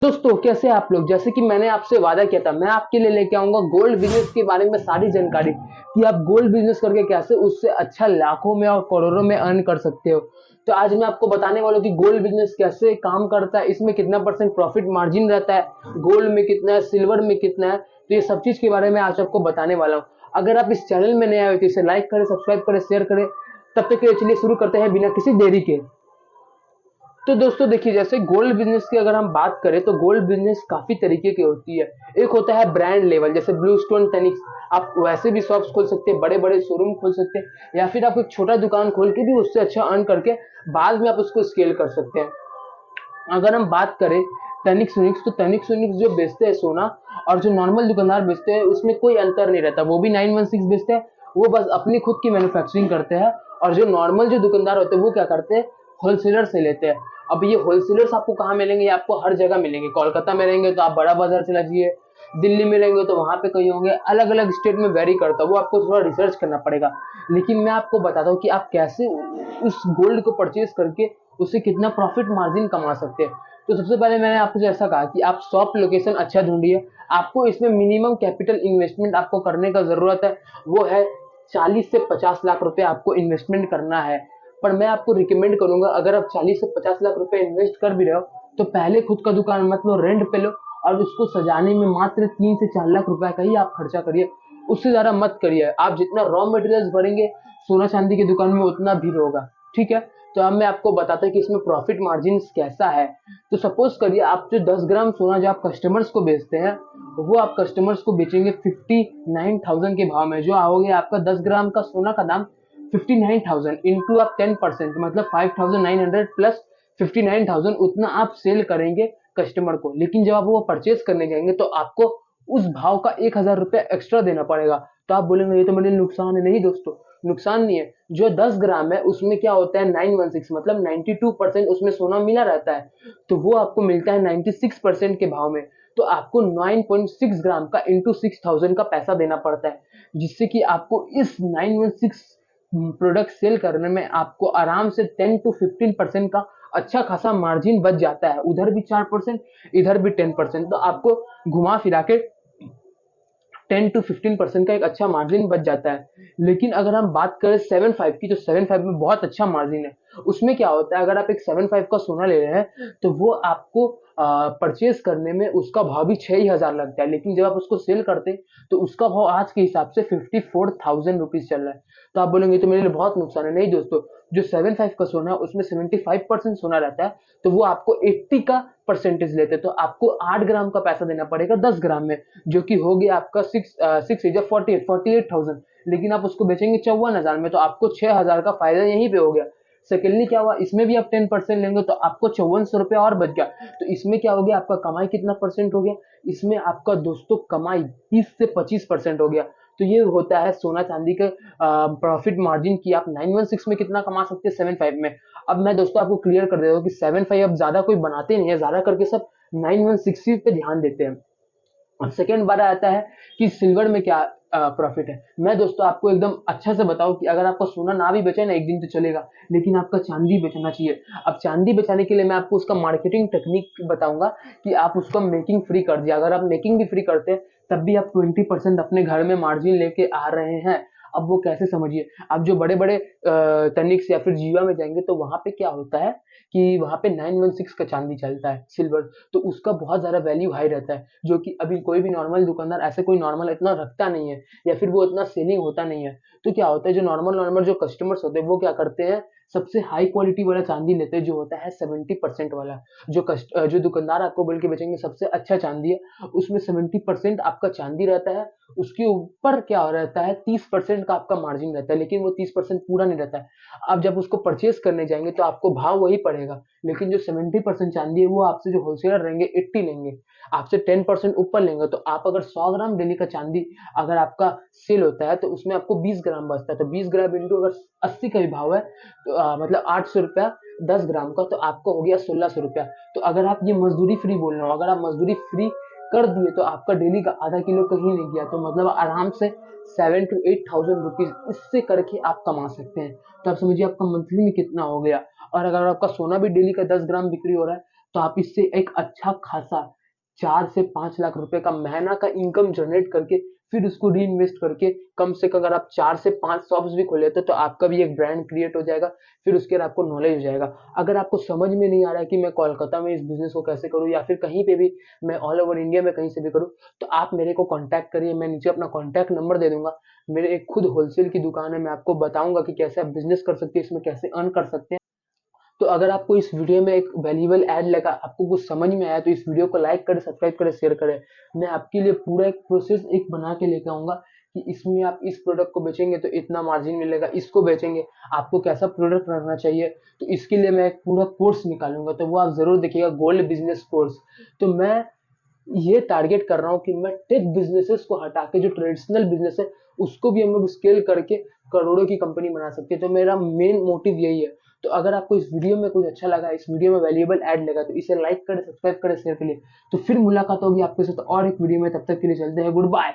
दोस्तों कैसे हैं आप लोग। जैसे कि मैंने आपसे वादा किया था, मैं आपके लिए लेके आऊंगा गोल्ड बिजनेस के बारे में सारी जानकारी कि आप गोल्ड बिजनेस करके कैसे उससे अच्छा लाखों में और करोड़ों में अर्न कर सकते हो। तो आज मैं आपको बताने वाला हूँ कि गोल्ड बिजनेस कैसे काम करता है, इसमें कितना परसेंट प्रॉफिट मार्जिन रहता है, गोल्ड में कितना है, सिल्वर में कितना है। तो ये सब चीज के बारे में आज आपको बताने वाला हूँ। अगर आप इस चैनल में नए आए हो तो इसे लाइक करें, सब्सक्राइब करें, शेयर करें। तब तक के लिए चलिए शुरू करते हैं बिना किसी देरी के। तो दोस्तों देखिए, जैसे गोल्ड बिजनेस की अगर हम बात करें तो गोल्ड बिजनेस काफी तरीके की होती है। एक होता है ब्रांड लेवल, जैसे ब्लू स्टोन टेनिक्स। आप वैसे भी शॉप्स खोल सकते हैं, बड़े बड़े शोरूम खोल सकते हैं, या फिर आप एक छोटा दुकान खोल के भी उससे अच्छा अर्न करके बाद में आप उसको स्केल कर सकते हैं। अगर हम बात करें तनिक सुनिक्स, तो तनिक सुनिक्स जो बेचते हैं सोना, और जो नॉर्मल दुकानदार बेचते हैं उसमें कोई अंतर नहीं रहता। वो भी 916 बेचते हैं, वो बस अपनी खुद की मैन्युफैक्चरिंग करते हैं। और जो नॉर्मल जो दुकानदार होते हैं वो क्या करते हैं, होलसेलर से लेते हैं। अब ये होलसेलर्स आपको कहाँ मिलेंगे? ये आपको हर जगह मिलेंगे। कोलकाता में रहेंगे तो आप बड़ा बाजार चला जाइए, दिल्ली में रहेंगे तो वहां पे कहीं होंगे, अलग अलग स्टेट में वेरी करता है, वो आपको थोड़ा रिसर्च करना पड़ेगा। लेकिन मैं आपको बताता हूँ कि आप कैसे उस गोल्ड को परचेज करके उससे कितना प्रॉफिट मार्जिन कमा सकते हैं। तो सबसे पहले मैंने आपको जैसा कहा कि आप शॉप लोकेशन अच्छा ढूंढिए। आपको इसमें मिनिमम कैपिटल इन्वेस्टमेंट आपको करने का जरूरत है, वो है 40 से 50 लाख रुपए आपको इन्वेस्टमेंट करना है। पर मैं आपको रिकमेंड करूंगा, अगर आप 40 से 50 लाख रुपए इन्वेस्ट कर भी रहे हो तो पहले खुद का दुकान मत लो, रेंट पे लो। और उसको सजाने में मात्र 3 से 4 लाख रुपए का ही आप खर्चा करिए, उससे ज्यादा मत करिए। आप जितना रॉ मटेरियल्स भरेंगे सोना चांदी की दुकान में उतना भीड़ होगा। ठीक है। तो अब मैं आपको बताता हूँ कि इसमें प्रॉफिट मार्जिन कैसा है। तो सपोज करिए आप जो 10 ग्राम सोना जो आप कस्टमर्स को बेचते हैं, वो आप कस्टमर्स को बेचेंगे 59,000 के भाव में। जो आओगे आपका 10 ग्राम का सोना का दाम 59,000 इंटू आप 10%, मतलब 5,900 प्लस 59,000, उतना आप सेल करेंगे कस्टमर को। लेकिन जब आप वो परचेज करने जाएंगे तो आपको उस भाव का 1,000 रुपया एक्स्ट्रा देना पड़ेगा। तो आप बोलेंगे ये तो मेरे लिए नुकसान है। नहीं दोस्तों, नुकसान नहीं है। जो 10 ग्राम है उसमें क्या होता है, 916, मतलब 92% उसमें सोना मिला रहता है। तो वो आपको मिलता है 96% के भाव में। तो आपको 9.6 ग्राम का इंटू 6,000 का पैसा देना पड़ता है, जिससे कि आपको इस 916 प्रोडक्ट सेल करने में आपको आराम से 10 to 15% का अच्छा खासा मार्जिन बच जाता है। उधर भी 4%, इधर भी 10%, तो आपको घुमा फिरा के 10 to 15% का एक अच्छा मार्जिन बच जाता है। लेकिन अगर हम बात करें 7.5 की, तो 7.5 में बहुत अच्छा मार्जिन है। उसमें क्या होता है, अगर आप एक 7.5 का सोना ले रहे हैं तो वो आपको परचेज करने में उसका भाव भी 6,000 लगता है। लेकिन जब आप उसको सेल करते हैं तो उसका भाव आज के हिसाब से 54,000 रुपीज चल रहा है। तो आप बोलेंगे तो मेरे लिए बहुत नुकसान है। नहीं दोस्तों, जो 7.5 का सोना है उसमें 75% सोना रहता है, तो वो आपको 80 का परसेंटेज लेते हैं। तो आपको 8 ग्राम का पैसा देना पड़ेगा 10 ग्राम में, जो कि हो गया आपका 48,000। लेकिन आप उसको बेचेंगे 54,000 में, तो आपको 6,000 का फायदा यहीं पे हो गया। सेकेंडली क्या हुआ, इसमें भी आप 10% लेंगे तो आपको 5400 रुपया और बच गया। तो इसमें क्या हो गया, आपका कमाई कितना परसेंट हो गया? इसमें आपका दोस्तों कमाई 30 से 25% हो गया। तो ये होता है सोना चांदी के प्रॉफिट मार्जिन की आप 916 में कितना कमा सकते हैं, 7.5 में। अब मैं दोस्तों आपको क्लियर कर देता हूँ कि 7.5 अब ज्यादा कोई बनाते नहीं है, ज्यादा करके सब 916 पे ध्यान देते हैं। अब सेकेंड बार आता है कि सिल्वर में क्या प्रॉफिट है। मैं दोस्तों आपको एकदम अच्छा से बताऊं कि अगर आपका सोना ना भी बेचे ना एक दिन तो चलेगा, लेकिन आपका चांदी बेचना चाहिए। अब चांदी बेचने के लिए मैं आपको उसका मार्केटिंग टेक्निक बताऊंगा कि आप उसका मेकिंग फ्री कर दिया। अगर आप मेकिंग भी फ्री करते हैं तब भी आप 20% अपने घर में मार्जिन लेके आ रहे हैं। अब वो कैसे, समझिए। आप जो बड़े बड़े तनिक्स या फिर जीवा में जाएंगे तो वहां पे क्या होता है कि वहां पे 916 का चांदी चलता है, सिल्वर। तो उसका बहुत ज्यादा वैल्यू हाई रहता है, जो कि अभी कोई भी नॉर्मल दुकानदार ऐसे कोई नॉर्मल इतना रखता नहीं है, या फिर वो इतना सेलिंग होता नहीं है। तो क्या होता है, जो नॉर्मल नॉर्मल जो कस्टमर्स होते हैं वो क्या करते हैं, सबसे हाई क्वालिटी वाला चांदी लेते हैं, जो होता है 70% वाला। जो दुकानदार आपको बोल के बेचेंगे सबसे अच्छा चांदी है, उसमें 70% आपका चांदी रहता है। उसके ऊपर क्या रहता है, 30% का आपका मार्जिन रहता है, लेकिन वो 30% पूरा नहीं रहता है। आप जब उसको परचेज करने जाएंगे तो आपको भाव वही पड़ेगा, लेकिन जो 70% चांदी है वो आपसे जो होलसेलर रहेंगे 80 लेंगे, आपसे 10% ऊपर लेंगे। तो आप अगर 100 ग्राम डेली का चांदी अगर आपका सेल होता है तो उसमें आपको 20 ग्राम बचता है। तो 20 ग्राम इंटू अगर 80 का भी भाव है तो मतलब 800 रुपया 10 ग्राम का, तो आपको हो गया 1600 रुपया। तो अगर आप ये मजदूरी फ्री बोल रहे हो, अगर आप मजदूरी फ्री कर दिए तो आपका डेली का आधा किलो कहीं नहीं गया, तो मतलब आराम से 7 to 8,000 रुपीज इससे करके आप कमा सकते हैं। तो आप समझिए आपका मंथली में कितना हो गया। और अगर आपका सोना भी डेली का 10 ग्राम बिक्री हो रहा है तो आप इससे एक अच्छा खासा 4 से 5 लाख रुपए का महीना का इनकम जनरेट करके फिर उसको री इन्वेस्ट करके कम से कम अगर आप 4 से 5 शॉप्स भी खोले तो आपका भी एक ब्रांड क्रिएट हो जाएगा। फिर उसके बाद आपको नॉलेज हो जाएगा। अगर आपको समझ में नहीं आ रहा है कि मैं कोलकाता में इस बिजनेस को कैसे करूँ या फिर कहीं पे भी मैं ऑल ओवर इंडिया में कहीं से भी करूँ, तो आप मेरे को कांटेक्ट करिए। मैं नीचे अपना कांटेक्ट नंबर दे दूंगा। मेरे एक खुद होलसेल की दुकान है, मैं आपको बताऊंगा कि कैसे आप बिजनेस कर सकते हैं, इसमें कैसे अर्न कर सकते हैं। तो अगर आपको इस वीडियो में एक वैल्यूएबल ऐड लगा, आपको कुछ समझ में आया, तो इस वीडियो को लाइक करें, सब्सक्राइब करें, शेयर करें। मैं आपके लिए पूरा एक प्रोसेस एक बना के लेके आऊंगा कि इसमें आप इस प्रोडक्ट को बेचेंगे तो इतना मार्जिन मिलेगा, इसको बेचेंगे आपको कैसा प्रोडक्ट रखना चाहिए, तो इसके लिए मैं एक पूरा कोर्स निकालूंगा। तो वो आप जरूर देखिएगा, गोल्ड बिजनेस कोर्स। तो मैं ये टारगेट कर रहा हूँ कि मैं टेक बिजनेसेस को हटा के जो ट्रेडिशनल बिजनेस है उसको भी हम लोग स्केल करके करोड़ों की कंपनी बना सकते हैं। तो मेरा मेन मोटिव यही है। तो अगर आपको इस वीडियो में कुछ अच्छा लगा, इस वीडियो में वैल्यूएबल ऐड लगा, तो इसे लाइक करें, सब्सक्राइब करें, शेयर करिए। तो फिर मुलाकात होगी आपके साथ और एक वीडियो में। तब तक के लिए चलते हैं, गुड बाय।